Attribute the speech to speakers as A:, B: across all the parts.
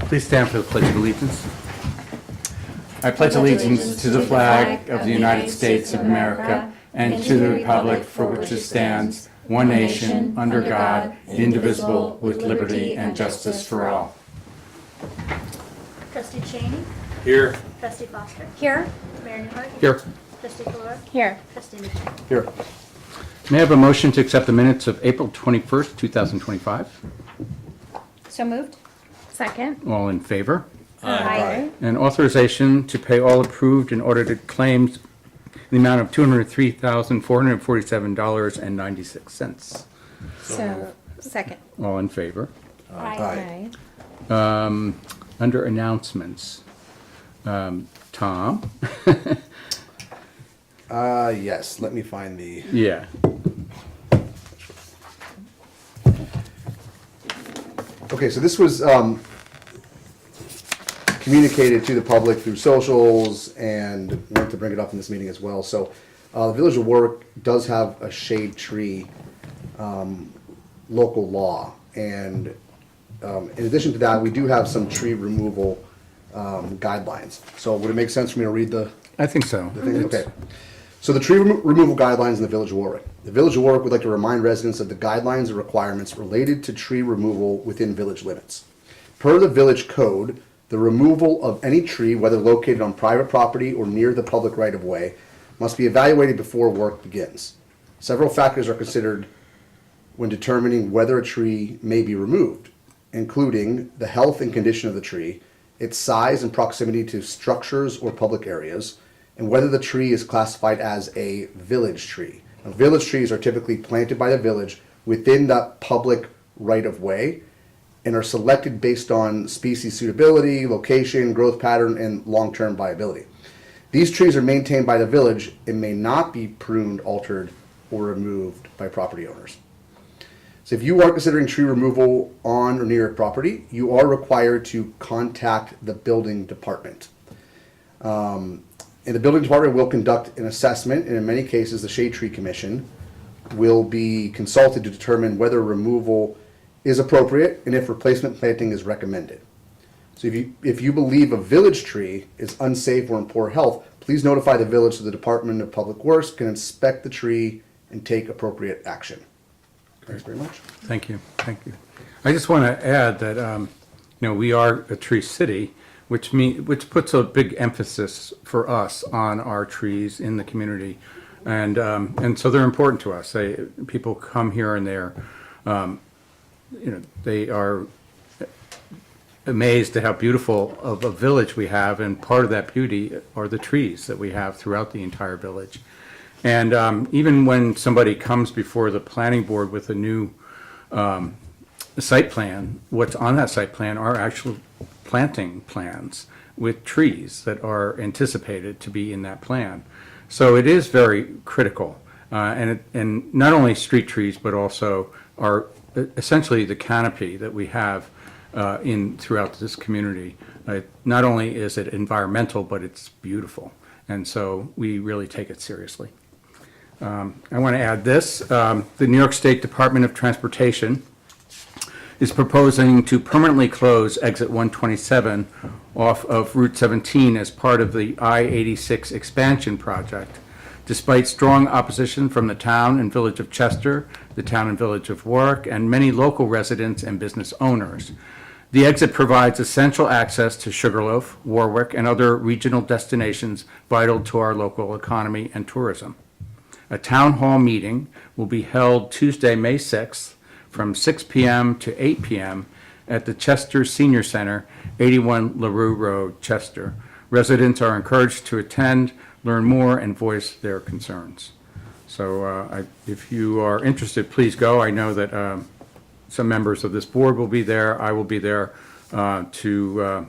A: Please stand for the Pledge of Allegiance. I pledge allegiance to the flag of the United States of America and to the republic for which it stands, one nation, under God, indivisible, with liberty and justice for all.
B: Trustee Cheney.
A: Here.
B: Trustee Foster.
C: Here.
B: Mayor Newhart.
A: Here.
B: Trustee Fuller.
C: Here.
B: Trustee Mitchell.
A: Here. May I have a motion to accept the minutes of April 21st, 2025?
C: So moved. Second.
A: All in favor?
C: Aye.
A: And authorization to pay all approved and audited claims in the amount of $203,447.96.
C: So, second.
A: All in favor?
C: Aye.
A: Under announcements, Tom?
D: Yes, let me find the,
A: Yeah.
D: okay, so this was communicated to the public through socials and wanted to bring it up in this meeting as well. So the Village of Warwick does have a shade tree local law. And in addition to that, we do have some tree removal guidelines. So would it make sense for me to read the
A: I think so.
D: thing? Okay. So the tree removal guidelines in the Village of Warwick. The Village of Warwick would like to remind residents of the guidelines and requirements related to tree removal within village limits. Per the village code, the removal of any tree, whether located on private property or near the public right-of-way, must be evaluated before work begins. Several factors are considered when determining whether a tree may be removed, including the health and condition of the tree, its size and proximity to structures or public areas, and whether the tree is classified as a village tree. Now, village trees are typically planted by the village within the public right-of-way and are selected based on species suitability, location, growth pattern, and long-term viability. These trees are maintained by the village and may not be pruned, altered, or removed by property owners. So if you are considering tree removal on or near your property, you are required to contact the building department. And the building department will conduct an assessment, and in many cases, the Shade Tree Commission will be consulted to determine whether removal is appropriate and if replacement planting is recommended. So if you believe a village tree is unsafe or in poor health, please notify the village so the Department of Public Works can inspect the tree and take appropriate action. Thanks very much.
A: Thank you. Thank you. I just want to add that, we are a tree city, which puts a big emphasis for us on our trees in the community. And so they're important to us. People come here and they are amazed at how beautiful of a village we have, and part of that beauty are the trees that we have throughout the entire village. And even when somebody comes before the planning board with a new site plan, what's on that site plan are actual planting plans with trees that are anticipated to be in that plan. So it is very critical. And not only street trees, but also are essentially the canopy that we have throughout this community. Not only is it environmental, but it's beautiful. And so we really take it seriously. I want to add this. The New York State Department of Transportation is proposing to permanently close exit 127 off of Route 17 as part of the I-86 expansion project, despite strong opposition from the town and village of Chester, the town and village of Warwick, and many local residents and business owners. The exit provides essential access to Sugarloaf, Warwick, and other regional destinations vital to our local economy and tourism. A town hall meeting will be held Tuesday, May 6th from 6 p.m. to 8 p.m. at the Chester Senior Center, 81 LaRue Road, Chester. Residents are encouraged to attend, learn more, and voice their concerns. So if you are interested, please go. I know that some members of this board will be there. I will be there to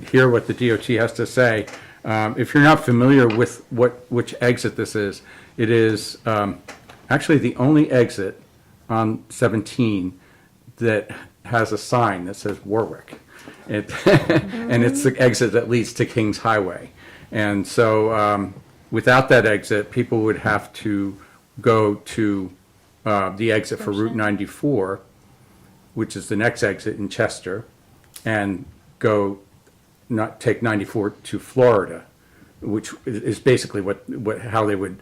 A: hear what the DOT has to say. If you're not familiar with which exit this is, it is actually the only exit on 17 that has a sign that says Warwick. And it's the exit that leads to Kings Highway. And so without that exit, people would have to go to the exit for Route 94, which is the next exit in Chester, and take 94 to Florida, which is basically how they would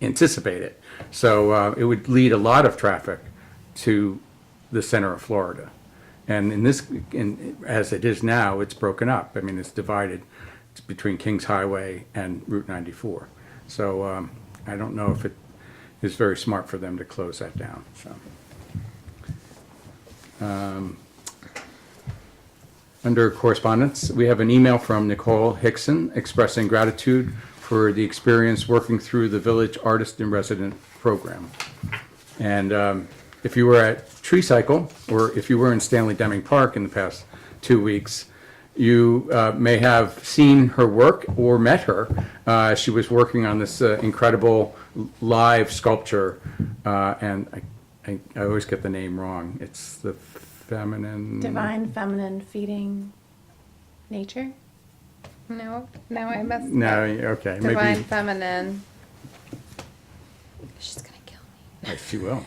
A: anticipate it. So it would lead a lot of traffic to the center of Florida. And as it is now, it's broken up. I mean, it's divided between Kings Highway and Route 94. So I don't know if it is very smart for them to close that down, so. Under correspondence, we have an email from Nicole Hickson expressing gratitude for the experience working through the Village Artist in Resident program. And if you were at Tree Cycle, or if you were in Stanley Deming Park in the past 2 weeks, you may have seen her work or met her. She was working on this incredible live sculpture, and I always get the name wrong. It's the feminine...
C: Divine feminine feeding nature? No, I must.
A: No, okay,
C: Divine
A: maybe...
C: feminine. She's gonna kill me.
A: Yes, she will.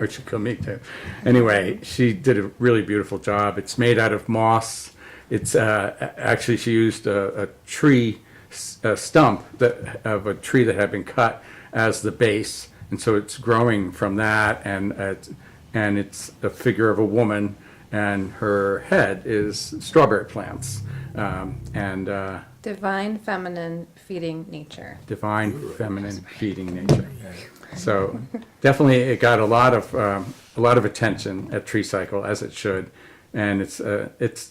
A: Or she'll kill me too. Anyway, she did a really beautiful job. It's made out of moss. It's actually, she used a tree, a stump of a tree that had been cut as the base. And so it's growing from that, and it's a figure of a woman, and her head is strawberry plants.
C: Divine feminine feeding nature.
A: Divine feminine feeding nature. So definitely it got a lot of attention at Tree Cycle, as it should. And it's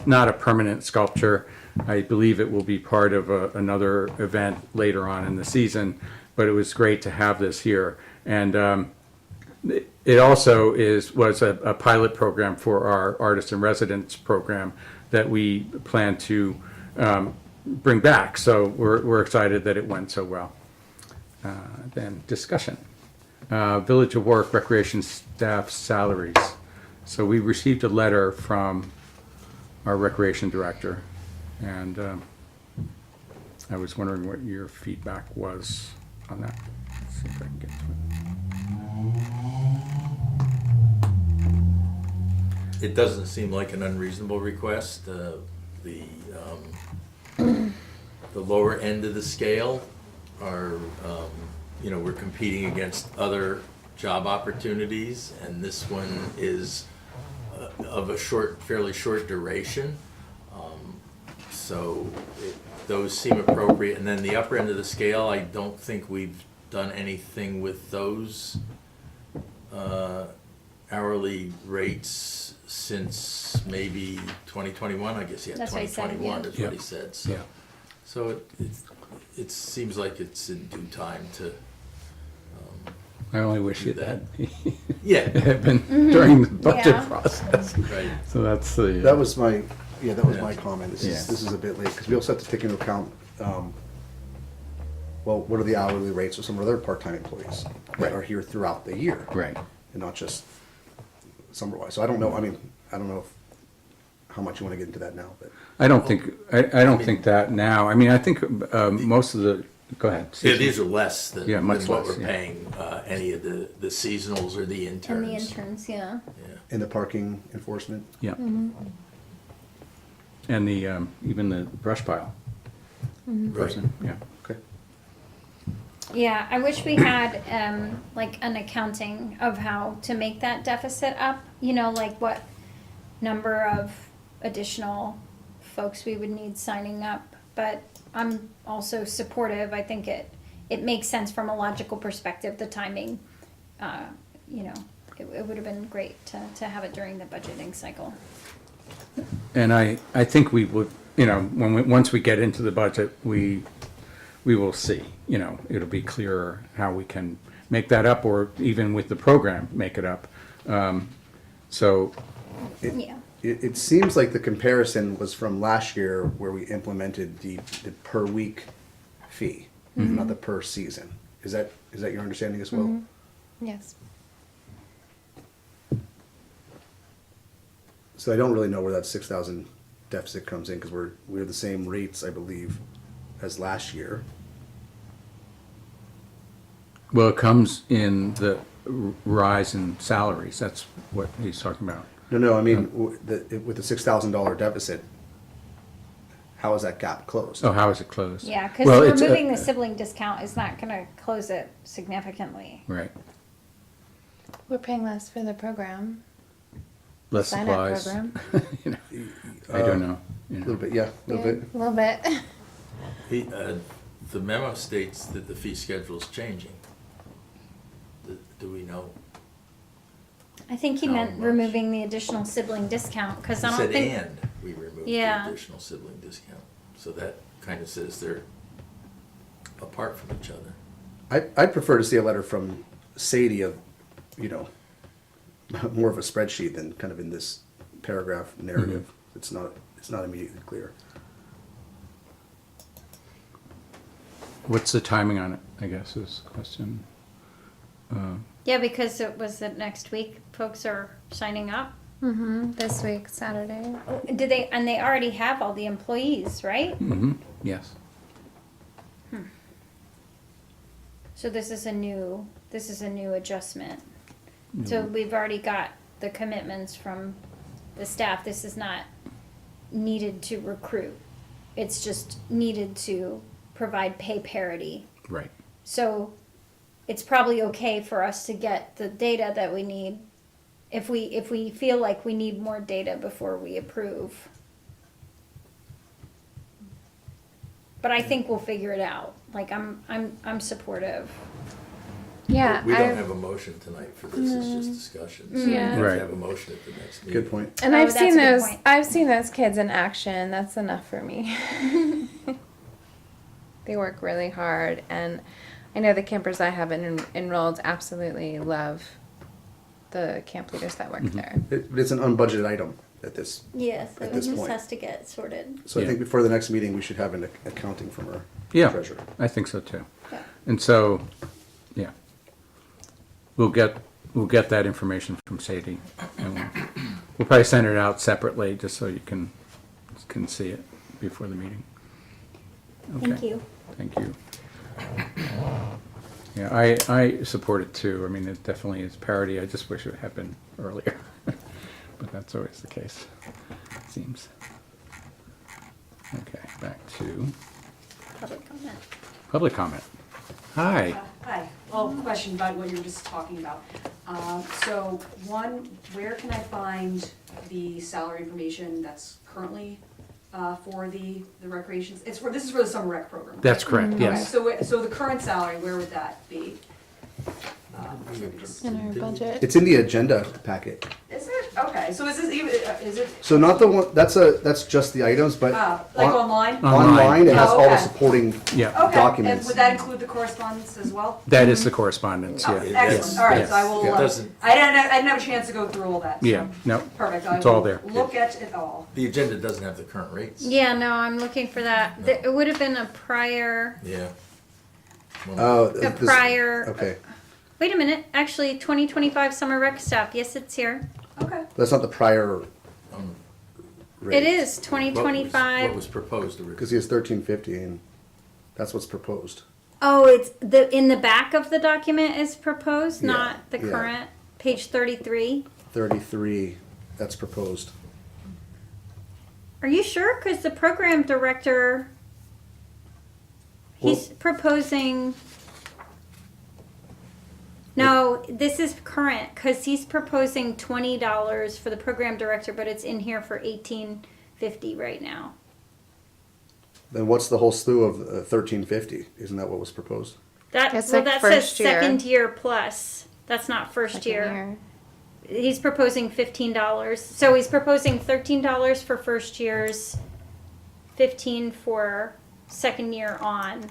A: not a permanent sculpture. I believe it will be part of another event later on in the season, but it was great to have this here. And it also was a pilot program for our Artist in Residence program that we plan to bring back. So we're excited that it went so well. Then discussion. Village of Warwick Recreation staff salaries. So we received a letter from our recreation director, and I was wondering what your feedback was on that. Let's see if I can get to it.
E: It doesn't seem like an unreasonable request. The lower end of the scale are, we're competing against other job opportunities, and this one is of a fairly short duration. So those seem appropriate. And then the upper end of the scale, I don't think we've done anything with those hourly rates since maybe 2021, I guess,
B: That's what he said,
E: 2021
B: yeah.
E: is what he said. So,
A: Yeah.
E: so it seems like it's in due time to,
A: I only wish it
E: that.
A: had
E: yeah,
A: been during the budget
C: Yeah.
A: process.
E: right.
A: So that's the.
D: That was my comment. This
A: Yeah.
D: is a bit late, because we also have to take into account, well, what are the hourly rates of some of our other part-time employees that
A: Right.
D: are here throughout the year?
A: Right.
D: And not just summer-wise. So I don't know, how much you want to get into that now, but.
A: I don't think that now. I mean, I think most of the, go ahead.
E: Yeah, these are less than,
A: Yeah, much
E: than what
A: less,
E: we're
A: yeah.
E: paying any of the seasonals or the interns.
B: And the interns, yeah.
E: Yeah.
D: And the parking enforcement?
A: Yeah. And the, even the brush pile person, yeah.
D: Okay.
C: Yeah, I wish we had, like an accounting of how to make that deficit up, like what number of additional folks we would need signing up. But I'm also supportive. I think it makes sense from a logical perspective, the timing. It would have been great to have it during the budgeting cycle.
A: And I think we would, once we get into the budget, we will see, it'll be clearer how we can make that up, or even with the program, make it up. So,
C: Yeah.
D: It seems like the comparison was from last year, where we implemented the per week fee, not the per season. Is that your understanding as well?
C: Yes.
D: So I don't really know where that 6,000 deficit comes in, because we're the same rates, I believe, as last year.
A: well, it comes in the rise in salaries. That's what he's talking about.
D: No, I mean, with the $6,000 deficit, how is that gap closed?
A: Oh, how is it closed?
C: Yeah, because
A: Well, it's,
C: removing the sibling discount is not gonna close it significantly.
A: Right,
F: We're paying less for the program.
A: less
F: Sign up
A: supplies.
F: program.
A: You know, I don't know, you
D: A
A: know.
D: little bit, yeah, a little bit.
F: A little bit.
E: The memo states that the fee schedule is changing. Do we know?
C: I think he
E: How
C: meant
E: much?
C: removing the additional sibling discount, because
E: He
C: I don't
E: said
C: think.
E: and we removed the
C: Yeah.
E: additional sibling discount. So that kind of says they're apart from each other.
D: I'd prefer to see a letter from Sadie of, you know, more of a spreadsheet than kind of in this paragraph narrative. It's not immediately clear.
A: What's the timing on it, I guess is the question.
C: Yeah, because it was that next week, folks are signing up.
F: This week, Saturday.
C: Did they, and they already have all the employees, right?
A: Mm-hmm, yes.
C: So this is a new adjustment. So we've already got the commitments from the staff. This is not needed to recruit. It's just needed to provide pay parity.
A: Right,
C: So it's probably okay for us to get the data that we need if we feel like we need more data before we approve. But I think we'll figure it out. Like I'm supportive.
F: Yeah,
E: We don't have a motion tonight for this, it's just discussion. So we
F: Yeah.
E: have
A: Right.
E: to have a motion at the next meeting.
D: Good point.
F: and
C: Oh,
F: I've
C: that's
F: seen
C: a good
F: those.
C: point.
F: I've seen those kids in action. That's enough for me. They work really hard, and I know the campers I have enrolled absolutely love the camp leaders that work there.
D: It's an unbudgeted item at this.
C: Yes,
D: At
C: it
D: this
C: just
D: point.
C: has to get sorted.
D: So I
A: Yeah.
D: think before the next meeting, we should have an accounting from our
A: yeah,
D: treasurer.
A: I think so too.
C: Yeah.
A: And so, yeah, we'll get that information from Sadie, and we'll probably send it out separately, just so you can see it before the meeting.
C: Thank
A: Okay.
C: you.
A: Thank you. Yeah, I support it too. I mean, it definitely is parity. I just wish it had been earlier. But that's always the case, it seems. Okay, back to
C: Public comment.
A: public comment. Hi.
G: Hi. Well, question about what you were just talking about. So one, where can I find the salary information that's currently for the recreation? This is for the summer rec program. right?
A: That's correct,
G: Okay,
A: yes.
G: so the current salary, where would that be? So we just-
F: In our budget.
D: It's in the agenda packet.
G: Is it? Okay, so is this even, is it,
D: So not the one, that's just the items, but
G: like
D: on-
G: online?
D: online, it has
G: Oh,
D: all the
G: okay.
D: supporting
A: Yeah,
G: Okay, and
D: documents.
G: would that include the correspondence as well?
A: that is the correspondence,
G: Oh,
A: yeah.
E: Yes,
G: excellent, all right, so I
A: yes.
G: will,
E: It doesn't-
G: I didn't have a chance to go through all that, so.
A: Yeah, no,
G: Perfect, I
A: it's all
G: will
A: there.
G: look at it all.
E: The agenda doesn't have the current rates.
C: Yeah, no, I'm looking for that. It would have been a prior,
E: Yeah.
D: Oh,
C: a
D: this-
C: prior,
D: Okay,
C: wait a minute, actually, 2025 summer rec stuff. Yes, it's here.
G: Okay.
D: that's not the prior
E: Um,
C: It
D: rate.
C: is
E: What
C: 2025.
E: was proposed originally?
D: Because he has 1350, and that's what's proposed.
C: Oh, it's in the back of the document is proposed,
D: Yeah,
C: not the
D: yeah.
C: current, page 33.
D: 33, that's proposed.
C: Are you sure? Because the program director, he's proposing. No, this is current because he's proposing $20 for the program director, but it's in here for $18.50 right now.
D: Then what's the whole slew of 1350? Isn't that what was proposed?
C: That
F: It's
C: well,
F: like
C: that says
F: first year.
C: second year plus. That's not first
F: Second
C: year. He's proposing $15. So he's proposing $13 for first years, $15 for second year on,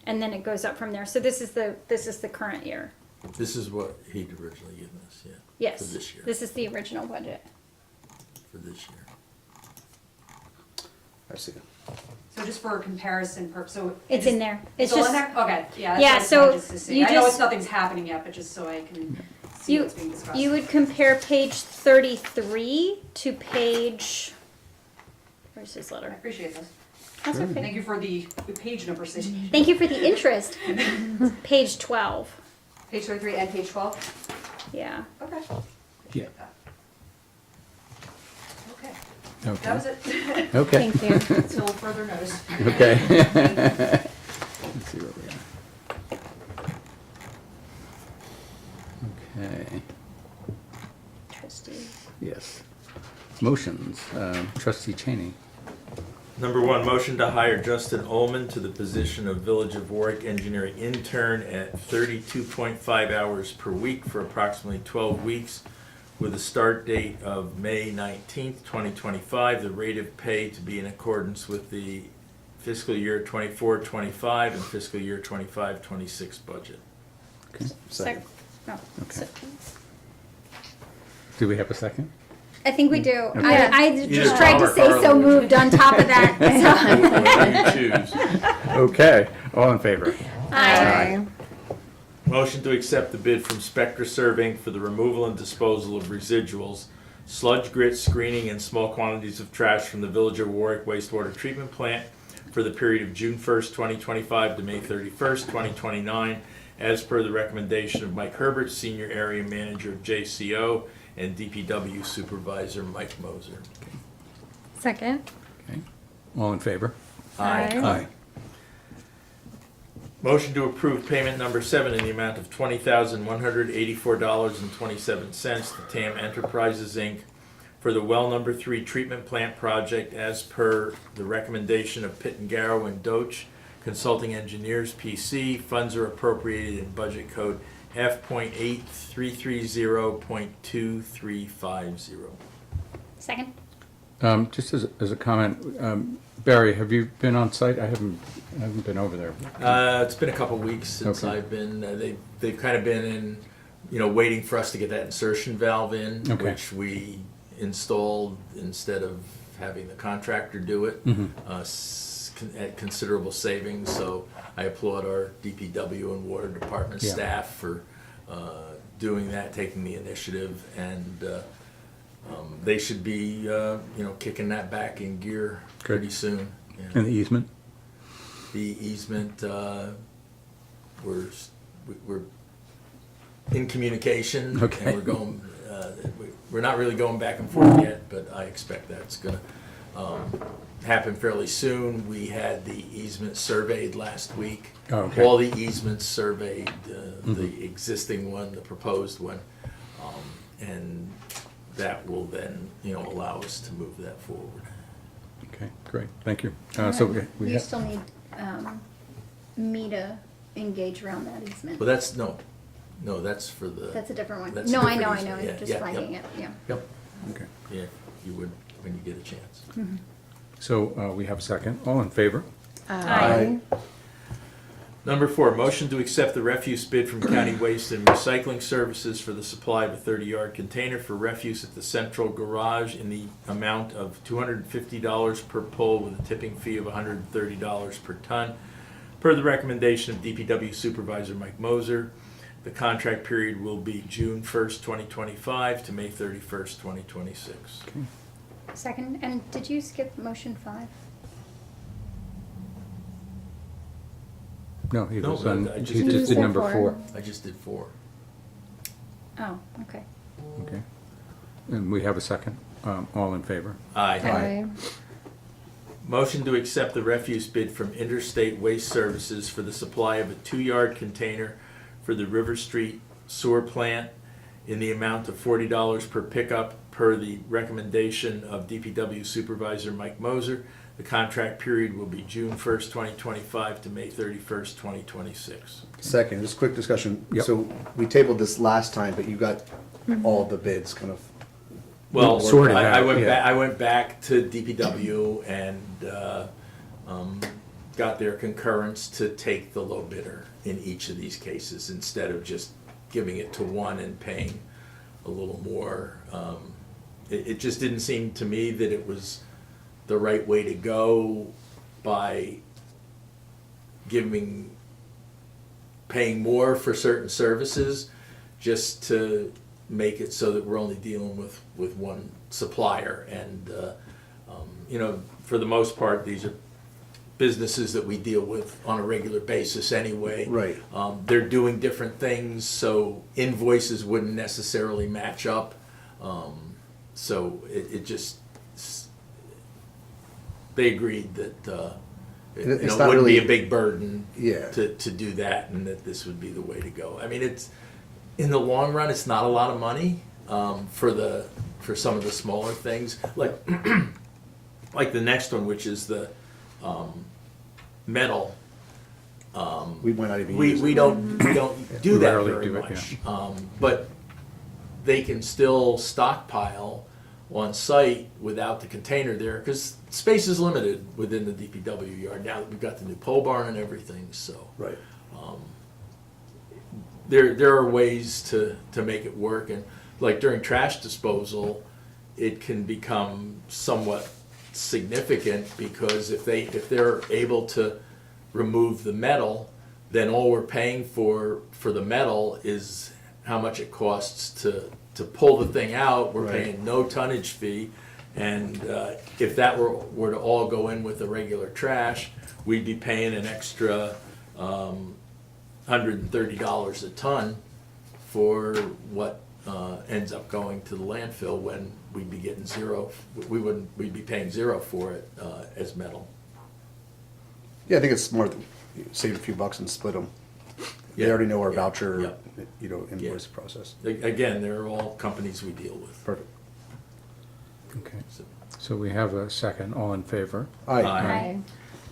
C: and then it goes up from there. So this is the current year.
E: This is what he'd originally given us, yeah.
C: Yes.
E: For this year,
C: This is the original budget.
E: for this year.
D: I see.
G: So just for comparison, so.
C: It's in there.
G: It's all in there? Okay, yeah. that's
C: Yeah,
G: what I just
C: so
G: wanted just to see.
C: you
G: I know
C: just-
G: it's nothing's happening yet, but just so I can see
C: You
G: what's being discussed.
C: you would compare page 33 to page. Where's his
G: I
C: letter?
G: appreciate this.
C: That's okay.
G: Thank you for the page number, Cindy.
C: Thank you for the interest. Page 12.
G: Page 33 and page 12?
C: Yeah.
G: Okay.
A: Yeah. Okay.
G: That was it.
A: Okay,
F: Thank you.
G: Until further notice.
A: okay. Let's see where we are. Okay,
C: Trustee.
A: yes. Motions, trustee Cheney.
E: Number one, motion to hire Justin Ullman to the position of Village of Warwick Engineering Intern at 32.5 hours per week for approximately 12 weeks with a start date of May 19th, 2025. The rate of pay to be in accordance with the fiscal year 24-25 and fiscal year 25-26 budget.
A: Okay,
D: Second.
C: No.
A: Okay.
C: So-
A: do we have a second?
C: I think we do.
A: Okay.
C: I just
E: Either
C: tried
E: Tom
C: to
E: or
C: say so
E: Carla.
C: moved on top of that.
E: Whatever you choose.
A: Okay, all in favor?
F: Aye.
E: Motion to accept the bid from Spectra Serve Inc. for the removal and disposal of residuals, sludge grit screening, and small quantities of trash from the Village of Warwick wastewater treatment plant for the period of June 1st, 2025 to May 31st, 2029, as per the recommendation of Mike Herbert, Senior Area Manager of JCO, and DPW Supervisor Mike Moser.
F: Second.
A: Okay, all in favor?
F: Aye.
E: Motion to approve payment number 7 in the amount of $20,184.27 to TAM Enterprises, Inc. for the well number 3 treatment plant project as per the recommendation of Pitt and Garrow and Doach Consulting Engineers, PC. Funds are appropriated in budget code F.8330.2350.
C: Second.
A: Just as a comment, Barry, have you been on site? I haven't been over there.
E: It's been a couple weeks since
A: Okay.
E: I've been, they've kind of been in, waiting for us to get that insertion valve in,
A: Okay.
E: which we installed instead of having the contractor do it, at considerable savings. So I applaud our DPW and Water Department
A: Yeah.
E: staff for doing that, taking the initiative, and they should be, kicking that back in gear
A: Good.
E: pretty soon. Yeah.
A: And the easement?
E: The easement, we're in communication.
A: Okay.
E: And we're going, we're not really going back and forth yet, but I expect that's gonna happen fairly soon. We had the easement surveyed last week.
A: Oh, okay.
E: All the easements surveyed, the existing one, the proposed one. And that will then, allow us to move that forward.
A: Okay, great, thank you. So we
C: You
A: have,
C: still need me to engage around that easement.
E: But that's, no, that's for the.
C: That's a different one.
E: That's a
C: No, I
E: different
C: know,
E: easement. Yeah,
C: just
E: yeah,
C: flagging
E: yep.
C: it, yeah.
E: Yep,
A: okay.
E: yeah, you would, when you get a chance.
A: So we have a second. All in favor?
F: Aye.
E: Number 4, motion to accept the refuse bid from County Waste and Recycling Services for the supply of a 30-yard container for refuse at the central garage in the amount of $250 per pull with a tipping fee of $130 per ton, per the recommendation of DPW Supervisor Mike Moser. The contract period will be June 1st, 2025 to May 31st, 2026.
C: Second, and did you skip motion 5?
A: No, he
E: No,
A: was
E: but
A: on,
E: I
A: he
E: just
A: just
E: did
A: did
F: four.
A: number 4.
E: I just did 4.
C: Oh, okay.
A: Okay. And we have a second. All in favor?
F: Aye.
E: Motion to accept the refuse bid from Interstate Waste Services for the supply of a 2-yard container for the River Street Sewer Plant in the amount of $40 per pickup per the recommendation of DPW Supervisor Mike Moser. The contract period will be June 1st, 2025 to May 31st, 2026.
D: Second, just quick discussion.
A: Yep.
D: So we tabled this last time, but you got all the bids kind of.
E: Well,
A: Sorted
E: I
A: out,
E: went
A: yeah.
E: back. I went back to DPW and got their concurrence to take the low bidder in each of these cases instead of just giving it to one and paying a little more. It just didn't seem to me that it was the right way to go by paying more for certain services just to make it so that we're only dealing with one supplier. And, for the most part, these are businesses that we deal with on a regular basis anyway.
D: Right.
E: They're doing different things, so invoices wouldn't necessarily match up. So it just they agreed that,
D: It's
E: it
D: not
E: wouldn't be
D: really-
E: a big burden
D: Yeah.
E: to do that, and that this would be the way to go. I mean, it's, in the long run, it's not a lot of money, for some of the smaller things, like, like the next one, which is the, metal.
D: We might not even use
E: We
D: it.
E: don't do
A: We
E: that
A: rarely
E: very
A: do it,
E: much. But they can still stockpile on site without the container there, because space is limited within the DPW yard now that we've got the new pole barn and everything, so.
D: Right.
E: There are ways to make it work, and like during trash disposal, it can become somewhat significant, because if they're able to remove the metal, then all we're paying for the metal is how much it costs to pull the thing out. We're
D: Right.
E: paying no tonnage fee, and if that were to all go in with the regular trash, we'd be paying an extra $130 a ton for what ends up going to the landfill, when we'd be getting zero. We'd be paying zero for it as metal.
D: Yeah, I think it's more than save a few bucks and split them. They
E: Yeah.
D: already know our
E: Yeah.
D: voucher,
E: Yeah.
D: invoice process.
E: Again, they're all companies we deal with.
D: Perfect.
A: Okay, so we have a second, all in favor?
D: Aye.
C: Aye.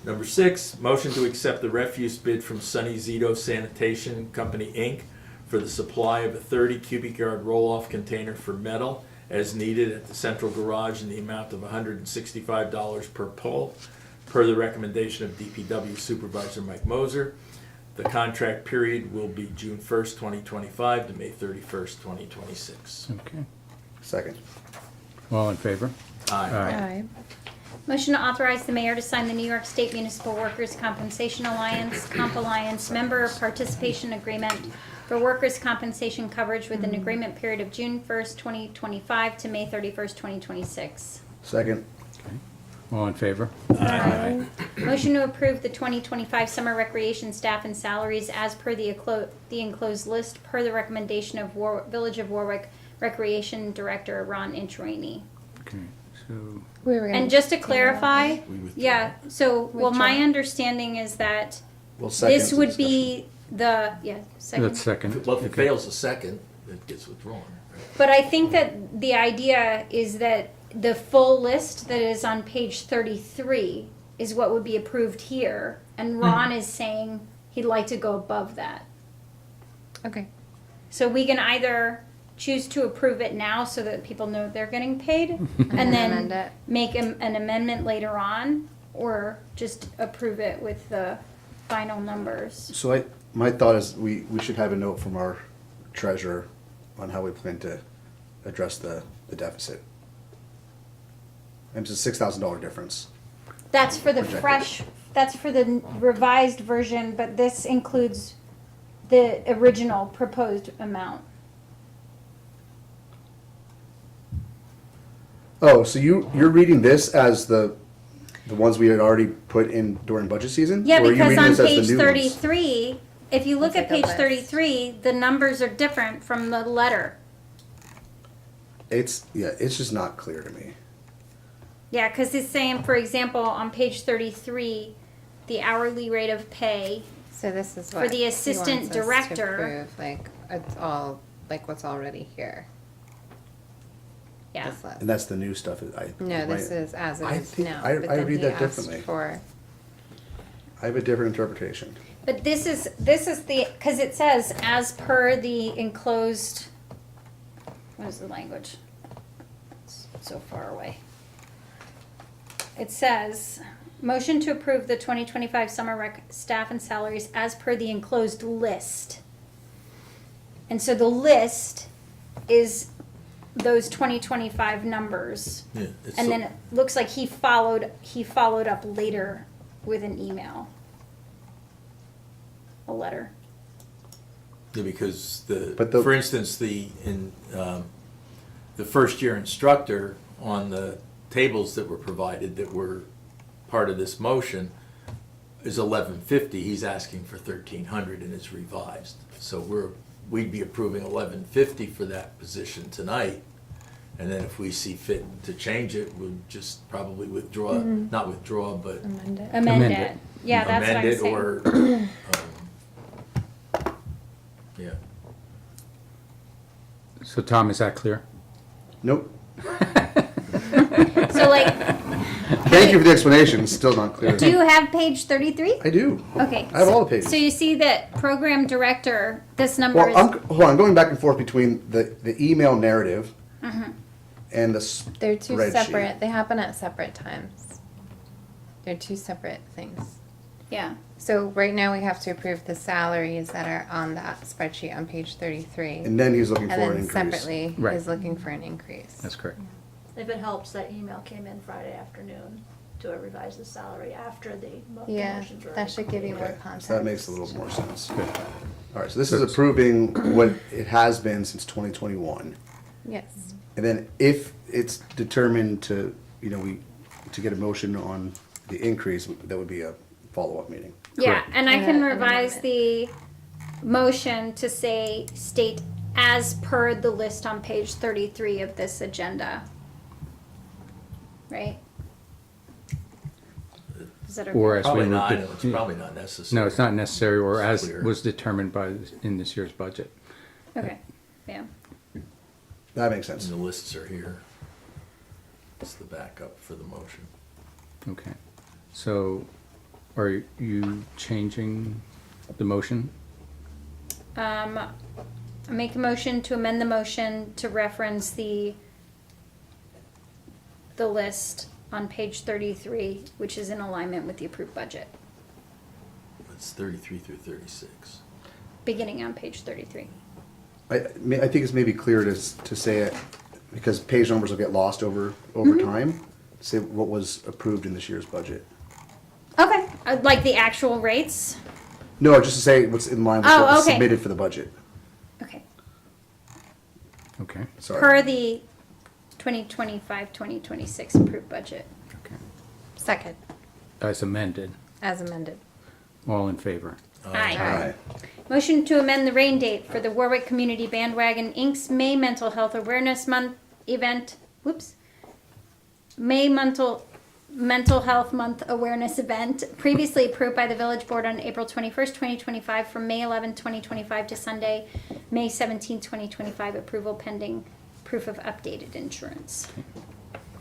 E: Number 6, motion to accept the refuse bid from Sunny Zito Sanitation Company, Inc. for the supply of a 30 cubic yard roll-off container for metal as needed at the central garage in the amount of $165 per pull, per the recommendation of DPW Supervisor Mike Moser. The contract period will be June 1st, 2025 to May 31st, 2026.
A: Okay,
D: Second.
A: all in favor?
E: Aye.
F: Aye.
C: Motion to authorize the mayor to sign the New York State Municipal Workers' Compensation Alliance, Comp Alliance Member Participation Agreement for workers' compensation coverage with an agreement period of June 1st, 2025 to May 31st, 2026.
D: Second.
A: All in favor?
C: Motion to approve the 2025 summer recreation staff and salaries as per the enclosed list, per the recommendation of Village of Warwick Recreation Director Ron Inchraney.
A: Okay, so,
F: We were gonna
C: And just to
F: take that.
C: clarify,
E: We withdrew.
C: yeah, so, well, my
F: Withdraw.
C: understanding is that
D: Well, second.
C: this would be
A: that's
C: second.
A: second.
E: Well, if it
A: Okay.
E: fails a second, it gets withdrawn.
C: But I think that the idea is that the full list that is on page 33 is what would be approved here, and Ron is saying he'd like to go above that.
F: Okay.
C: So we can either choose to approve it now so that people know they're getting paid, and
F: Amend
C: then
F: it.
C: make an amendment later on, or just approve it with the final numbers.
D: So my thought is we should have a note from our treasurer on how we plan to address the deficit. And it's a $6,000 difference.
C: That's for the
D: Projected.
C: that's for the revised version, but this includes the original proposed amount.
D: Oh, so you're reading this as the ones we had already put in during budget season?
C: Yeah,
D: Or are you
C: because
D: reading
C: on
D: this as the
C: page
D: new ones?
C: 33, if you look
F: It's
C: at
F: like a
C: page
F: list.
C: 33, the numbers are different from the letter.
D: It's just not clear to me.
C: Yeah, because it's saying, for example, on page 33, the hourly rate of pay.
F: So this is
C: For
F: what
C: the
F: he
C: assistant
F: wants us to
C: director.
F: approve, like it's all like what's already here.
C: Yeah.
F: This list.
D: And that's the new stuff.
F: No, this is as it
D: I
F: is
D: think
F: now.
D: I
F: but then
D: read
F: he
D: that
F: asked
D: differently.
F: For
D: I have a different interpretation.
C: But this is the, because it says, as per the enclosed, what is the language? It's so far away. It says, motion to approve the 2025 summer rec staff and salaries as per the enclosed list. And so the list is those 2025 numbers.
E: Yeah, it's
C: And
E: so-
C: then it looks like he followed up later with an email. A letter.
E: Yeah, because
D: But the-
E: for instance, the first year instructor on the tables that were provided that were part of this motion is $1150. He's asking for $1,300 and it's revised. So we'd be approving $1150 for that position tonight, And then if we see fit to change it, we'll just probably withdraw, not withdraw, but
F: Amend it.
C: Amend
A: Amend
C: it.
A: it.
C: Yeah, that's what
E: amend
C: I'm
E: it
C: saying.
E: or, yeah.
A: So Tom, is that clear?
D: Nope.
C: So like,
D: Thank you for the explanation. It's still not clear.
C: do you have page 33?
D: I do.
C: Okay.
D: I have all the pages.
C: So you see that program director, this number
D: Well,
C: is,
D: hold on. I'm going back and forth between the email narrative
C: Mm-hmm.
D: and the
F: They're two
D: spreadsheet.
F: separate. They happen at separate times. They're two separate things.
C: yeah.
F: So right now we have to approve the salaries that are on that spreadsheet on page 33.
D: And then he's looking
F: And
D: for an
F: then
D: increase.
F: separately
A: Right.
F: is looking for an increase.
A: That's correct.
B: If it helps, that email came in Friday afternoon to revise the salary after the
F: Yeah,
B: promotions were.
F: that should give you more
D: Okay,
F: context.
D: so that makes a little more sense.
A: Good.
D: All right, so this is approving what it has been since 2021.
F: Yes.
D: And then if it's determined to, to get a motion on the increase, that would be a follow-up meeting.
C: Yeah,
A: Correct.
C: and I
F: And
C: can
F: an
C: revise
F: amendment.
C: the motion to say, state as per the list on page 33 of this agenda. Right? Is that okay?
A: Or as we
E: Probably
A: moved
E: not,
A: it-
E: it's probably not necessary.
A: No, it's not necessary, or
E: It's
A: as
E: clear.
A: was determined in this year's budget.
C: Okay, yeah.
D: That makes
E: And
D: sense.
E: the lists are here. It's the backup for the motion.
A: Okay. So are you changing the motion?
C: I make a motion to amend the motion to reference the list on page 33, which is in alignment with the approved budget,
E: It's 33 through 36.
C: beginning on page 33.
D: I think it's maybe clear to say it, because page numbers will get lost over
C: Mm-hmm.
D: time, say what was approved in this year's budget.
C: Okay, like the actual rates?
D: No, just to say what's in line with
C: Oh,
D: what was
C: okay.
D: submitted for the budget.
C: Okay.
A: Okay,
D: Sorry.
C: Per the 2025-2026 approved budget.
A: okay.
F: Second,
A: As amended,
F: as amended.
A: all in favor?
C: Aye.
D: Aye.
C: Motion to amend the rain date for the Warwick Community Bandwagon Inc.'s May Mental Health Awareness Month event. Whoops. May Mental Health Month Awareness Event, previously approved by the Village Board on April 21st, 2025, from May 11th, 2025 to Sunday, May 17th, 2025. Approval pending proof of updated insurance.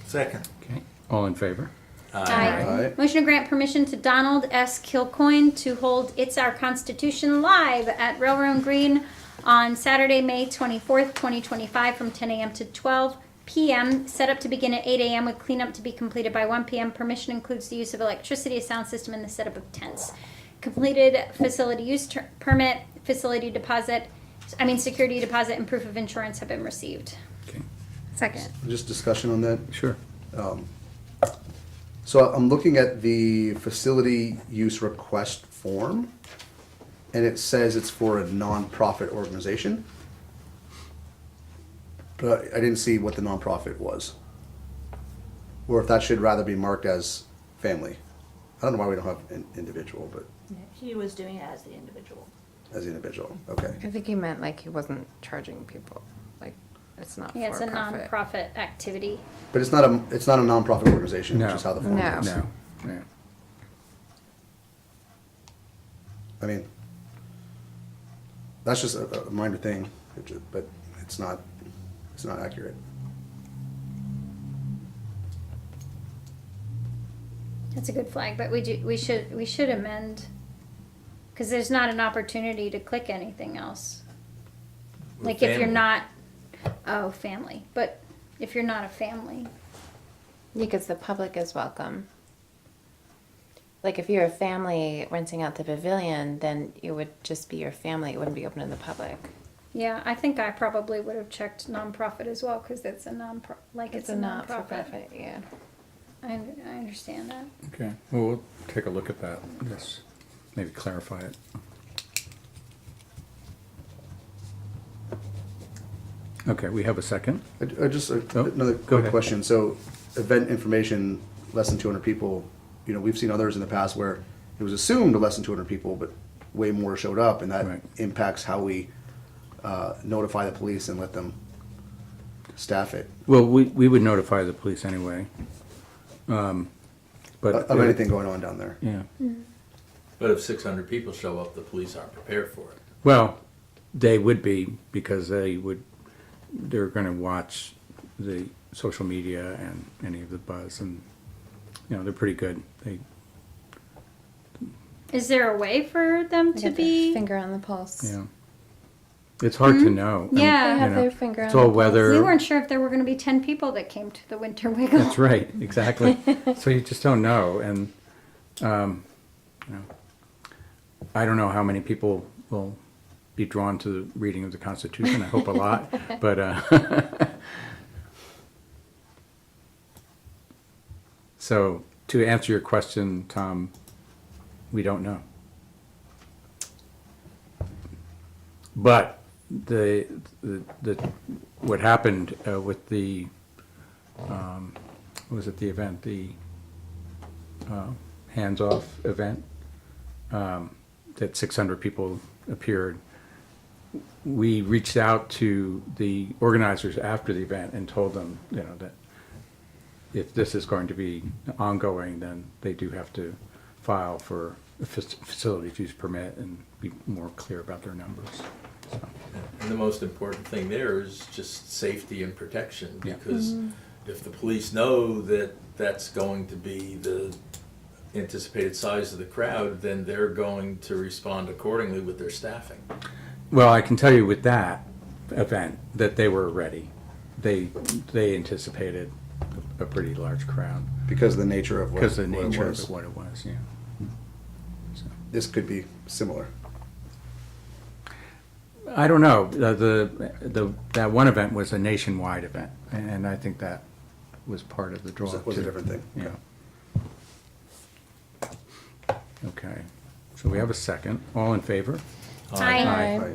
E: Second.
A: Okay, all in favor?
D: Aye.
C: Motion to grant permission to Donald S. Kilcoyne to hold It's Our Constitution live at Railroad Green on Saturday, May 24th, 2025 from 10 a.m. to 12 p.m. Set up to begin at 8 a.m. with cleanup to be completed by 1 p.m. Permission includes the use of electricity, a sound system, and the setup of tents. Completed facility use permit, security deposit, and proof of insurance have been received.
A: Okay,
F: Second.
D: Just discussion on that.
A: sure.
D: So I'm looking at the facility use request form, and it says it's for a nonprofit organization. But I didn't see what the nonprofit was. Or if that should rather be marked as family. I don't know why we don't have an individual, but
B: He was doing it as the individual.
D: as the individual, okay.
F: I think he meant like he wasn't charging people. Like it's not
C: Yeah, it's a
F: for profit.
C: nonprofit activity.
D: But it's not a nonprofit organization, which
A: No.
D: is how the form
F: No.
D: is.
A: No, no.
D: I mean, that's just a minor thing, but it's not accurate.
C: That's a good flag, but we should amend, because there's not an opportunity to click anything else.
E: We're
C: Like if you're
E: family.
C: not, family, but if you're not a family,
F: Because the public is welcome. Like if you're a family renting out the pavilion, then it would just be your family. It wouldn't be open to the public.
C: yeah, I think I probably would have checked nonprofit as well, because it's a it's a
F: not for
C: nonprofit.
F: profit. Yeah.
C: I understand that.
A: Okay, well, we'll take a look at that, yes, maybe clarify it. Okay, we have a second?
D: I just,
A: Oh,
D: another
A: go
D: quick
A: ahead.
D: question. So, event information, less than 200 people, we've seen others in the past where it was assumed less than 200 people, but way more showed up, and that
A: Right.
D: impacts how we notify the police and let them staff it
A: Well, we would notify the police anyway. But.
D: of anything going on down there.
A: Yeah.
E: But if 600 people show up, the police aren't prepared for it.
A: Well, they would be because they're gonna watch the social media and any of the buzz and, they're pretty good.
C: Is there a way for them to
F: Get their
C: be?
F: finger on the pulse.
A: Yeah. It's hard to know.
C: Hmm? Yeah.
F: They have their finger
A: It's
F: on
A: all
F: the pulse.
A: weather.
C: We weren't sure if there were going to be 10 people that came to the Winter Wiggle.
A: That's right, exactly. So you just don't know, and I don't know how many people will be drawn to the reading of the Constitution. I hope a lot, but so to answer your question, Tom, we don't know. But the what happened with the was it the event, the hands-off event, that 600 people appeared. We reached out to the organizers after the event and told them, that if this is going to be ongoing, then they do have to file for a facilities use permit and be more clear about their numbers. So,
E: And the most important thing there is just safety and protection,
A: Yeah.
E: because if the police know that that's going to be the anticipated size of the crowd, then they're going to respond accordingly with their staffing.
A: well, I can tell you with that event that they were ready. They anticipated a pretty large crowd
D: Because of the nature of what,
A: because of the
D: what it
A: nature of
D: was.
A: it, what it was. Yeah.
D: This could be similar.
A: I don't know. That one event was a nationwide event, and I think that was part of the draw.
D: Was a
A: too.
D: different thing.
A: Yeah. Okay. So we have a second. All in favor?
C: Aye.
D: Aye.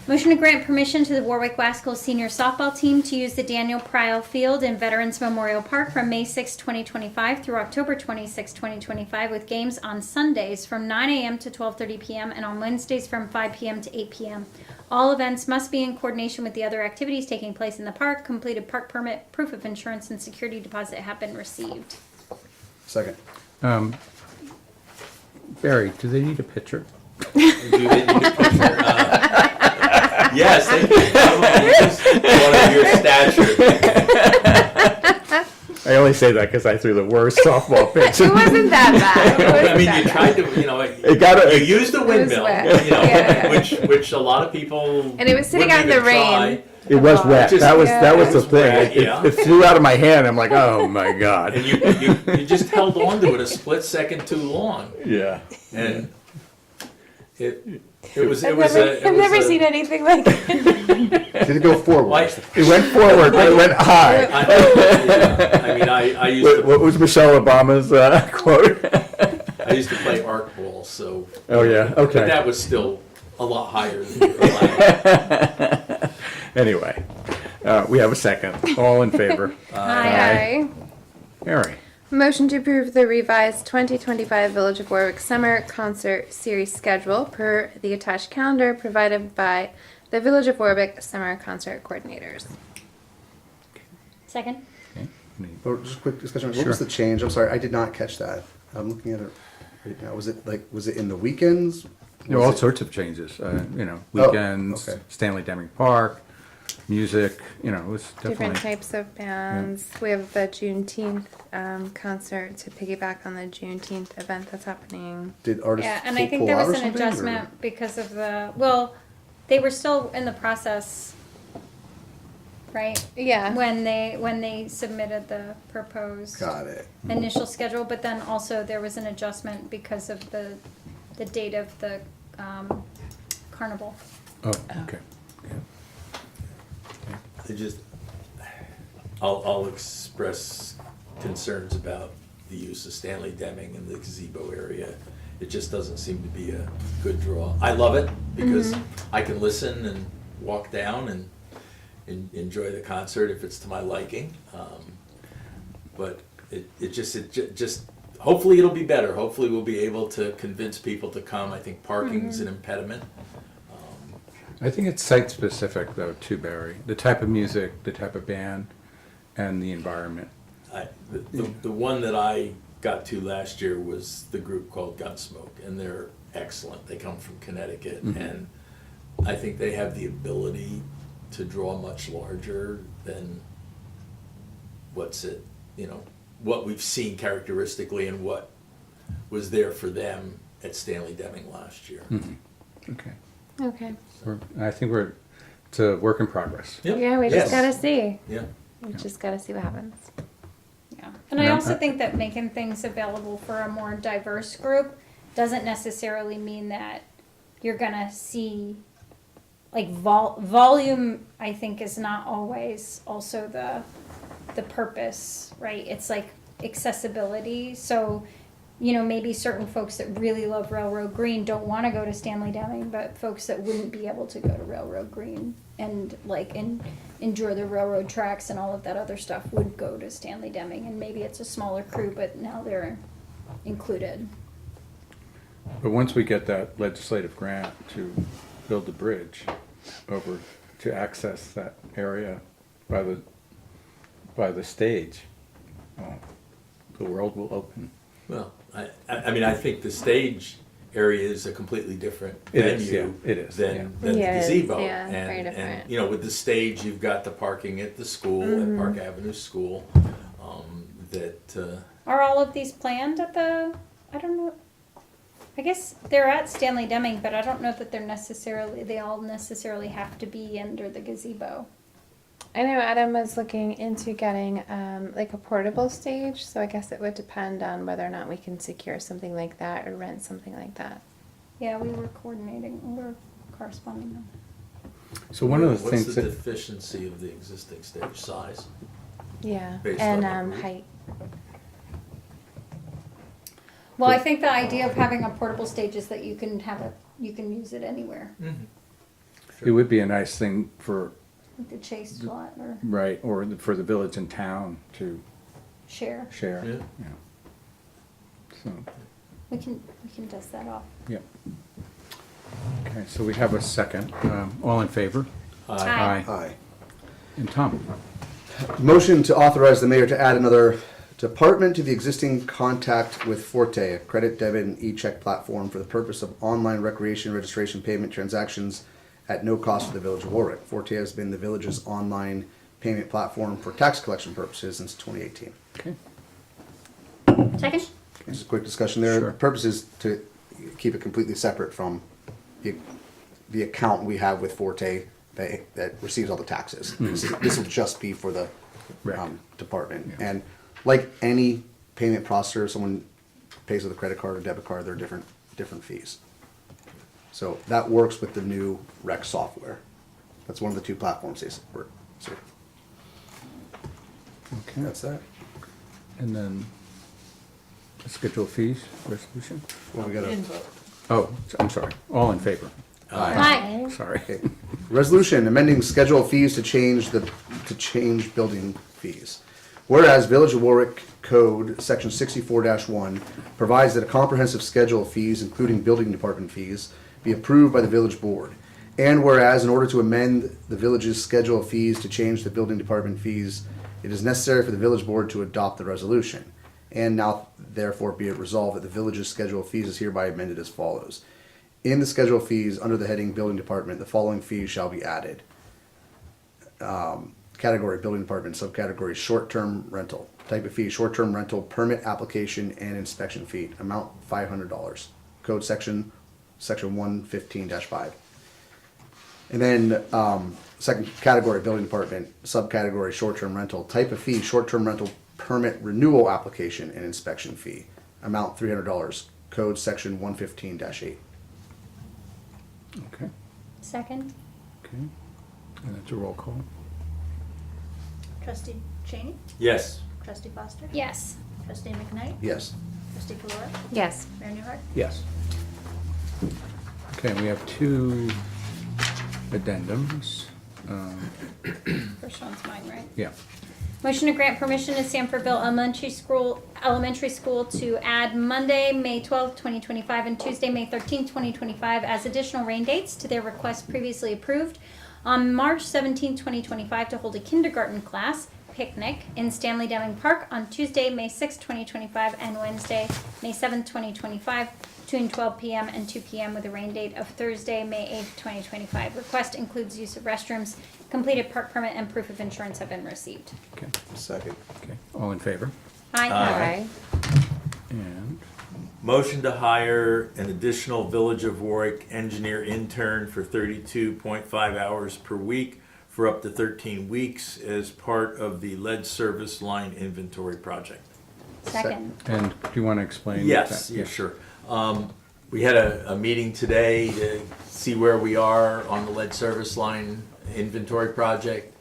C: Motion to grant permission to the Warwick Wasco senior softball team to use the Daniel Pryl Field in Veterans Memorial Park from May 6, 2025 through October 26, 2025 with games on Sundays from 9 a.m. to 12:30 p.m. and on Wednesdays from 5 p.m. to 8 p.m. All events must be in coordination with the other activities taking place in the park. Completed park permit, proof of insurance, and security deposit have been received.
D: Second.
A: Barry, do they need a pitcher?
E: Do they need a picture? Yes, they could probably use one of your stature.
A: I only say that because I threw the worst softball pitch.
F: It wasn't that bad.
E: I mean, you tried to,
A: gotta-
E: you used the windmill,
F: wet. Yeah.
E: which a lot of people.
F: And it was sitting
E: wouldn't
F: out in the
E: even try.
F: rain.
A: It was wet.
E: Just-
A: that was
E: it
A: the
E: was
A: thing.
E: wet, yeah.
A: It flew out of my hand. I'm like, oh my god.
E: And you just held on to it a split second too long,
A: Yeah.
E: and it was
F: I've never seen anything like it.
D: Did it go forward?
E: Why,
A: It went forward, but it went high.
E: I used
A: What was Michelle Obama's quote?
E: I used to play arc ball, so.
A: Oh, yeah, okay.
E: But that was still a lot higher than your allowed.
A: Anyway, we have a second. All in favor?
F: Aye.
A: Harry.
F: Motion to approve the revised 2025 Village of Warwick Summer Concert Series schedule per the attached calendar provided by the Village of Warwick Summer Concert Coordinators.
C: Second.
A: Okay.
D: Or just a quick discussion. What
A: Sure.
D: was the change? I'm sorry, I did not catch that. I'm looking at it right now. Was it in the weekends?
A: There were
D: Was
A: all
D: it-
A: sorts of changes.
D: Oh,
A: Weekends,
D: okay.
A: Stanley Deming Park, music. It was definitely.
F: Different types of bands. We have the Juneteenth concert to piggyback on the Juneteenth event that's happening.
D: Did artists
C: Yeah, and I think
D: pull
C: there
D: out
C: was
D: or
C: an
D: something, or-
C: adjustment because of they were still in the process, right?
F: Yeah.
C: When they submitted the proposed
D: Got it.
C: initial schedule, but then also there was an adjustment because of the date of the carnival.
A: Oh, okay.
E: I'll express concerns about the use of Stanley Deming in the gazebo area. It just doesn't seem to be a good draw. I love it because I can listen and walk down and enjoy the concert if it's to my liking. But it just hopefully it'll be better. Hopefully we'll be able to convince people to come. I think parking's an impediment.
A: I think it's site-specific, though, too, Barry. The type of music, the type of band, and the environment.
E: The one that I got to last year was the group called Gunsmoke, and they're excellent. They come from Connecticut, and I think they have the ability to draw much larger than what we've seen characteristically and what was there for them at Stanley Deming last year.
A: Okay.
F: Okay.
A: I think it's a work in progress.
E: Yep.
F: Yeah, we
E: Yes.
F: just gotta see.
E: Yeah.
F: We just gotta see what happens.
C: Yeah, and I also think that making things available for a more diverse group doesn't necessarily mean that you're gonna see, like, volume, I think, is not always also the purpose, right? It's like accessibility, so, maybe certain folks that really love Railroad Green don't wanna go to Stanley Deming, but folks that wouldn't be able to go to Railroad Green and enjoy the railroad tracks and all of that other stuff would go to Stanley Deming, and maybe it's a smaller crew, but now they're included.
A: But once we get that legislative grant to build the bridge over to access that area by the stage, the world will open.
E: Well, I mean, I think the stage area is a completely different
A: It is,
E: venue
A: yeah, it is,
E: than
F: Yeah,
E: the
F: it is,
E: gazebo.
F: yeah,
E: And-
F: very
E: And,
F: different.
E: with the stage, you've got the parking at the school, at Park Avenue School, that,
C: Are all of these planned at I don't know, I guess they're at Stanley Deming, but I don't know that they all necessarily have to be under the gazebo.
F: I know Adam was looking into getting like a portable stage, so I guess it would depend on whether or not we can secure something like that or rent something like that.
C: Yeah, we were corresponding on that.
A: So one of the
E: what's
A: things
E: the
A: that,
E: deficiency of the existing stage size?
F: Yeah,
E: Based
F: and
E: on the group.
F: height.
C: Well, I think the idea of having a portable stage is that you can use it anywhere,
A: it would be a nice thing for,
C: like the Chase lot or
A: right, or for the village and town to
C: share.
A: share.
E: Yeah.
A: So,
C: We can dust that off.
A: yep. Okay, so we have a second. All in favor?
C: Aye.
D: Aye.
A: And Tom?
D: Motion to authorize the mayor to add another department to the existing Contact with Forte, a credit, debit, and e-check platform for the purpose of online recreation registration payment transactions at no cost to the village of Warwick. Forte has been the village's online payment platform for tax collection purposes since 2018.
A: Okay.
C: Second?
D: Just a quick discussion there.
A: Sure.
D: The purpose is to keep it completely separate from the account we have with Forte that receives all the taxes. This will just be for the
A: Right.
D: department.
A: Yeah.
D: And like any payment processor, someone pays with a credit card or debit card, there are different fees. So that works with the new rec software. That's one of the two platforms they support. So
A: Okay.
D: that's that.
A: And then the schedule fees resolution?
D: Well, we got a
A: Oh, I'm sorry. All in favor?
C: Aye.
A: Sorry.
D: okay. Resolution amending schedule of fees to change building fees. Whereas Village of Warwick Code, Section 64-1, provides that a comprehensive schedule of fees, including building department fees, be approved by the village board. And whereas in order to amend the village's schedule of fees to change the building department fees, it is necessary for the village board to adopt the resolution. And now therefore be it resolved that the village's schedule of fees is hereby amended as follows. In the schedule of fees, under the heading Building Department, the following fees shall be added. Category Building Department, subcategory Short-Term Rental. Type of fee, short-term rental, permit application and inspection fee. Amount $500. Code section 115-5. And then second category Building Department, subcategory Short-Term Rental. Type of fee, short-term rental, permit renewal application and inspection fee. Amount $300. Code section 115-8.
A: Okay.
C: Second?
A: Okay. And that's a roll call.
B: Trustee Cheney?
E: yes.
B: Trustee Foster?
C: Yes.
B: Trustee McKnight?
D: Yes.
B: Trustee Flora?
F: Yes.
B: Mayor Newhart?
A: Yes. Okay, we have two addendums.
C: First one's mine, right?
A: Yeah.
C: Motion to grant permission to Sanfordville Elementary School to add Monday, May 12th, 2025 and Tuesday, May 13th, 2025 as additional rain dates to their request previously approved. On March 17th, 2025 to hold a kindergarten class picnic in Stanley Deming Park on Tuesday, May 6th, 2025 and Wednesday, May 7th, 2025 between 12 p.m. and 2 p.m. with a rain date of Thursday, May 8th, 2025. Request includes use of restrooms. Completed park permit and proof of insurance have been received.
A: Okay,
D: Second.
A: okay. All in favor?
C: Aye.
F: Aye.
A: And
E: Motion to hire an additional Village of Warwick engineer intern for 32.5 hours per week for up to 13 weeks as part of the lead service line inventory project.
C: Second.
A: do you want to explain?
E: Yes,
A: that?
E: yeah, sure. We had a meeting today to see where we are on the lead service line inventory project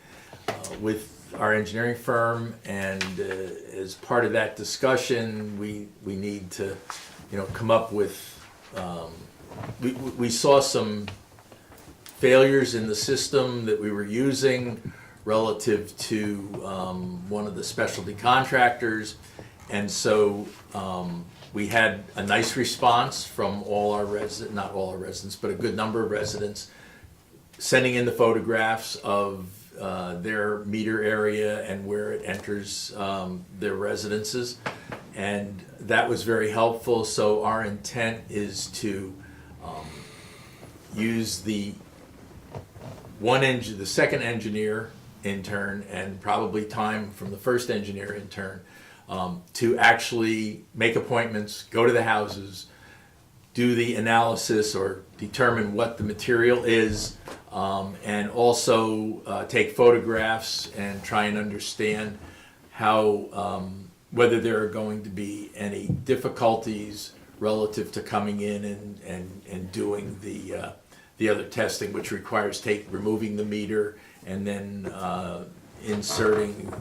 E: with our engineering firm, and as part of that discussion, we need to, come up with, we saw some failures in the system that we were using relative to one of the specialty contractors, and so we had a nice response from all our residents, not all our residents, but a good number of residents, sending in the photographs of their meter area and where it enters their residences. And that was very helpful. So our intent is to use the second engineer intern and probably time from the first engineer intern to actually make appointments, go to the houses, do the analysis or determine what the material is, and also take photographs and try and understand how, whether there are going to be any difficulties relative to coming in and doing the other testing, which requires removing the meter and then inserting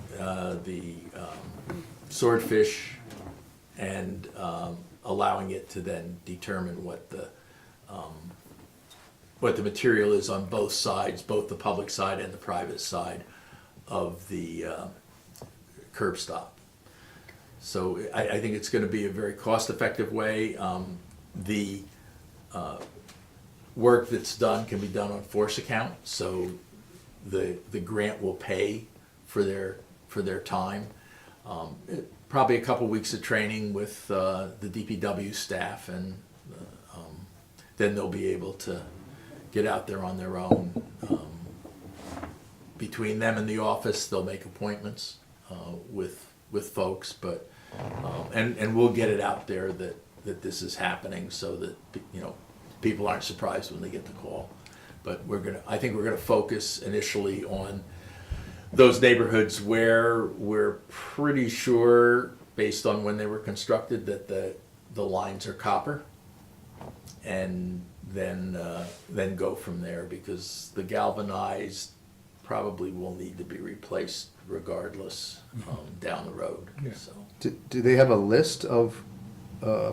E: the swordfish and allowing it to then determine what the material is on both sides, both the public side and the private side of the curb stop. So I think it's going to be a very cost-effective way. The work that's done can be done on force account, so the grant will pay for their time. Probably a couple weeks of training with the DPW staff, and then they'll be able to get out there on their own. Between them and the office, they'll make appointments with folks, but and we'll get it out there that this is happening so that people aren't surprised when they get the call. But I think we're gonna focus initially on those neighborhoods where we're pretty sure, based on when they were constructed, that the lines are copper, and then go from there, because the galvanized probably will need to be replaced regardless down the road.
A: Yeah.
E: So
D: Do they have a list of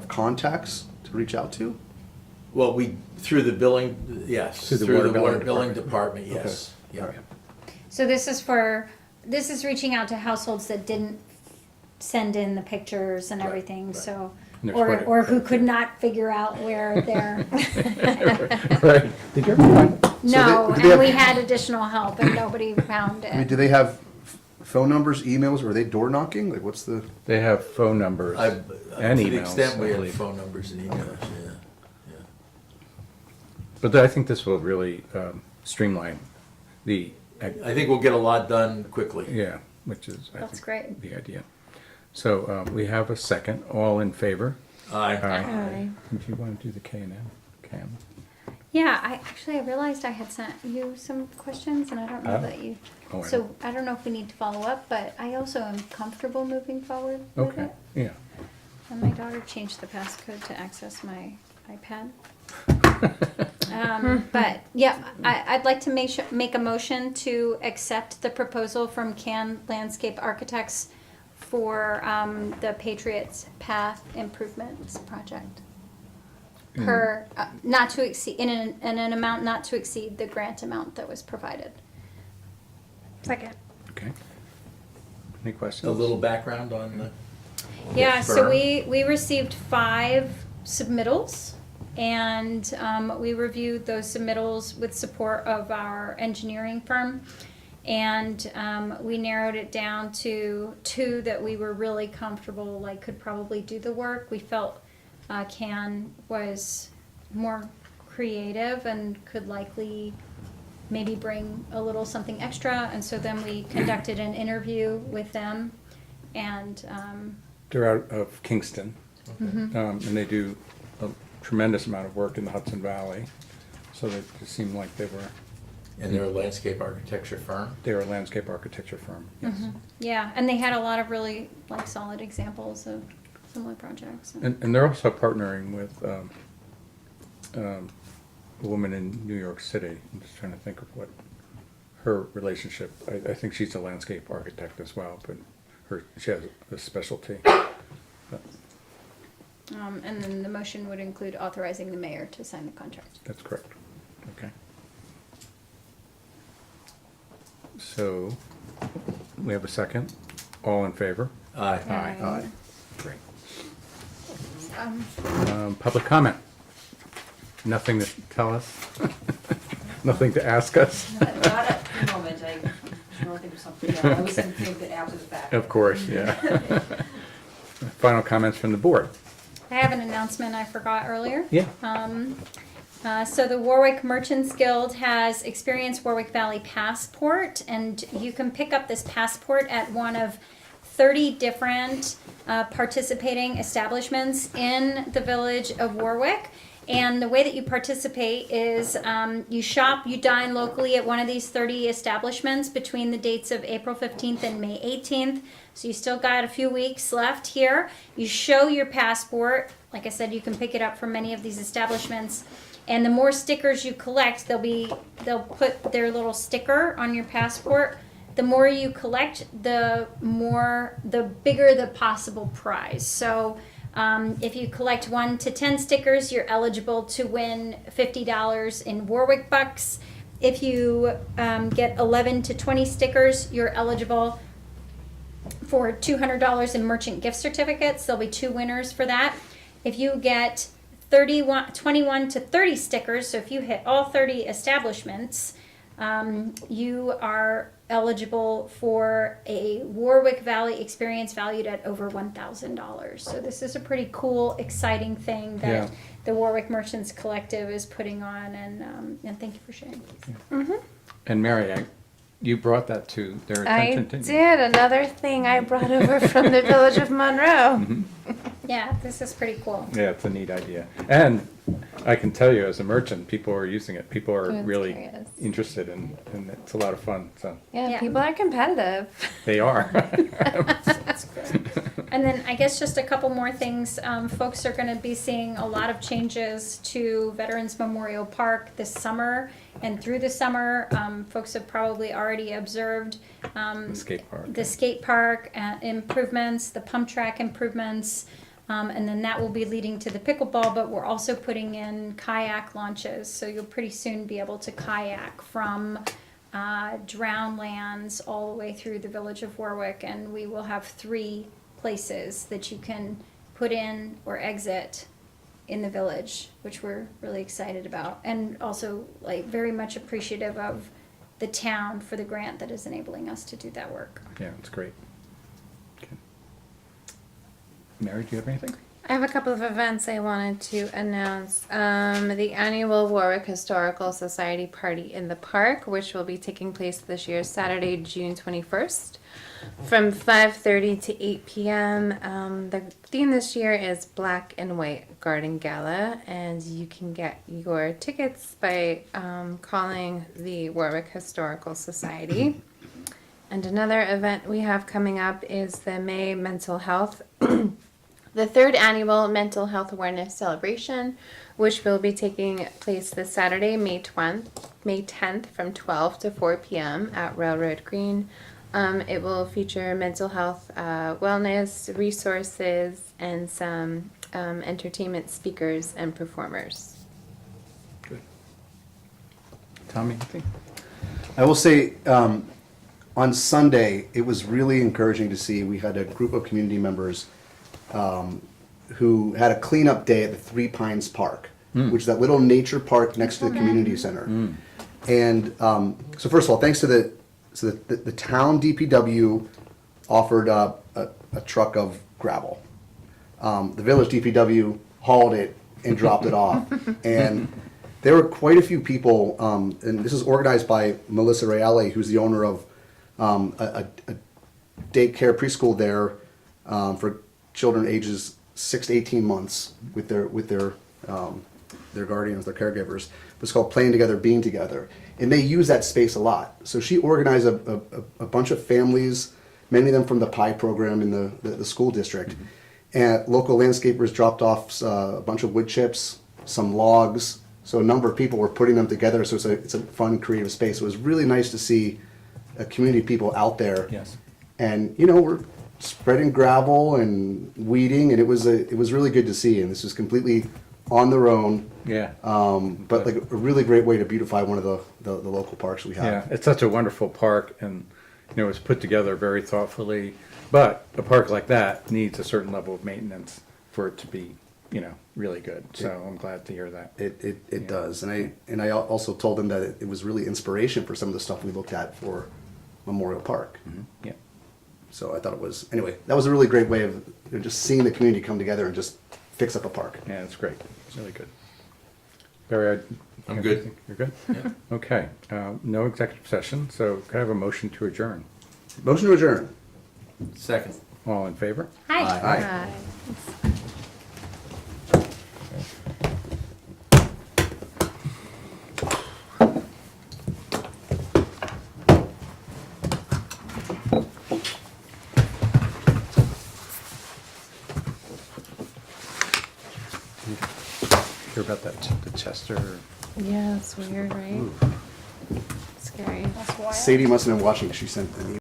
D: contacts to reach out to?
E: well, we through the billing, yes,
A: Through the
E: through
A: water
E: the
A: billing
E: water billing
A: department.
E: department, yes, yeah.
D: Okay.
C: So this is reaching out to households that didn't send in the pictures and
E: Right,
C: everything,
E: right.
C: so,
A: And there's quite a-
C: or who could not figure out where they're,
A: Right. Did you ever find?
C: no,
D: do they
C: and we
D: have-
C: had additional help and nobody found
D: I mean,
C: it.
D: do they have phone numbers, emails, or are they door knocking? Like, what's the?
A: They have phone numbers and
E: To the
A: emails,
E: extent we
A: I
E: have
A: believe.
E: phone numbers and emails, yeah.
A: But I think this will really streamline the,
E: I think we'll get a lot done quickly.
A: yeah, which is, I
C: That's
A: think,
C: great.
A: the idea. So we have a second. All in favor?
E: Aye.
F: Aye.
A: If you want to do the K and M, Cam.
C: Yeah, I realized I had sent you some questions and I don't know
A: Oh.
C: that you,
A: Oh, I
C: so I don't know if we need to follow up, but I also am comfortable moving forward with
A: Okay,
C: it.
A: yeah.
C: And my daughter changed the passcode to access my iPad. But yeah, I'd like to make a motion to accept the proposal from Can Landscape Architects for the Patriots Path Improvements Project. Per, not to exceed, in an amount not to exceed the grant amount that was provided.
F: Second.
A: Okay. Any questions?
E: A little background on the
C: Yeah, so
E: firm?
C: we received 5 submittals, and we reviewed those submittals with support of our engineering firm. And we narrowed it down to 2 that we were really comfortable, like could probably do the work. We felt Can was more creative and could likely maybe bring a little something extra. And so then we conducted an interview with them, and
A: They're out of Kingston, and they do a tremendous amount of work in the Hudson Valley. So they just seemed like they
E: And they're a landscape architecture firm?
A: were a landscape architecture firm. Yes.
C: yeah, and they had a lot of really like solid examples of similar projects.
A: And they're also partnering with a woman in New York City. I'm just trying to think of what her relationship. I think she's a landscape architect as well, but she has a specialty.
C: And then the motion would include authorizing the mayor to sign the contract.
A: That's correct. Okay. So, we have a second. All in favor?
E: Aye.
A: Aye. Great.
C: Um,
A: Public comment? Nothing to tell us? Nothing to ask us?
G: Not at the moment, I was think of something, yeah, I was thinking of it after the fact.
A: Of course, yeah. Final comments from the board?
C: I have an announcement I forgot earlier.
A: Yeah.
C: So the Warwick Merchants Guild has experienced Warwick Valley Passport, and you can pick up this passport at one of 30 different participating establishments in the village of Warwick. And the way that you participate is you shop, you dine locally at one of these 30 establishments between the dates of April 15th and May 18th. So you still got a few weeks left here. You show your passport. Like I said, you can pick it up from many of these establishments. And the more stickers you collect, they'll put their little sticker on your passport. The more you collect, the bigger the possible prize. So if you collect 1 to 10 stickers, you're eligible to win $50 in Warwick bucks. If you get 11 to 20 stickers, you're eligible for $200 in merchant gift certificates. There'll be 2 winners for that. If you get 21 to 30 stickers, so if you hit all 30 establishments, you are eligible for a Warwick Valley experience valued at over $1,000. So this is a pretty cool, exciting thing that
A: Yeah.
C: the Warwick Merchants Collective is putting on, and thank you for sharing.
A: And Mary, you brought that to their
F: I
A: attention, didn't you?
F: did. Another thing I brought over from the village of Monroe.
C: Yeah, this is pretty cool.
A: Yeah, it's a neat idea. And I can tell you, as a merchant, people are using it. People are
F: That's
A: really
F: curious.
A: interested, and it's a lot of fun. So
F: Yeah,
C: Yeah.
F: people are competitive.
A: they are.
C: That's great. And then I guess just a couple more things. Folks are going to be seeing a lot of changes to Veterans Memorial Park this summer and through the summer. Folks have probably already observed
A: The skate park.
C: the skate park improvements, the pump track improvements, and then that will be leading to the pickleball, but we're also putting in kayak launches. So you'll pretty soon be able to kayak from Drownlands all the way through the village of Warwick, and we will have 3 places that you can put in or exit in the village, which we're really excited about, and also like very much appreciative of the town for the grant that is enabling us to do that work.
A: Yeah, it's great. Okay. Mary, do you have anything?
F: I have a couple of events I wanted to announce. The annual Warwick Historical Society Party in the Park, which will be taking place this year, Saturday, June 21st, from 5:30 to 8 p.m. The theme this year is Black and White Garden Gala, and you can get your tickets by calling the Warwick Historical Society. And another event we have coming up is the May Mental Health the 3rd annual Mental Health Awareness Celebration, which will be taking place this Saturday, May 10th from 12 to 4 p.m. at Railroad Green. It will feature mental health wellness resources and some entertainment speakers and performers.
A: Good. Tommy, anything?
D: I will say, on Sunday, it was really encouraging to see. We had a group of community members who had a cleanup day at the Three Pines Park, which is that little nature park next to the community center. And so first of all, thanks to the town DPW offered a truck of gravel. The village DPW hauled it and dropped it off. And there were quite a few people, and this is organized by Melissa Reale, who's the owner of a daycare preschool there for children ages 6 to 18 months with their guardians, their caregivers. It's called Playing Together, Being Together. And they use that space a lot. So she organized a bunch of families, many of them from the PI program in the school district. And local landscapers dropped off a bunch of wood chips, some logs. So a number of people were putting them together. So it's a fun, creative space. It was really nice to see a community of people out there.
A: Yes.
D: And, you know, we're spreading gravel and weeding, and it was really good to see. And this was completely on their own.
A: Yeah.
D: But like a really great way to beautify one of the local parks we have.
A: Yeah, it's such a wonderful park, and, you know, it's put together very thoughtfully. But a park like that needs a certain level of maintenance for it to be, you know, really good. So I'm glad to hear that.
D: It does. And I also told them that it was really inspiration for some of the stuff we looked at for Memorial Park.
A: Yeah.
D: So I thought it was, anyway, that was a really great way of just seeing the community come together and just fix up a park.
A: Yeah, it's great. It's really good. Barry,
E: I'm good.
A: You're good?
E: Yeah.
A: Okay, no executive session, so can I have a motion to adjourn?
D: Motion to adjourn.
E: Second.
A: All in favor?
C: Hi.
D: Aye.
A: Hear about that, the Chester?
F: Yeah, it's weird, right? Scary.
C: That's wild.
D: Sadie must have been watching. She sent an email.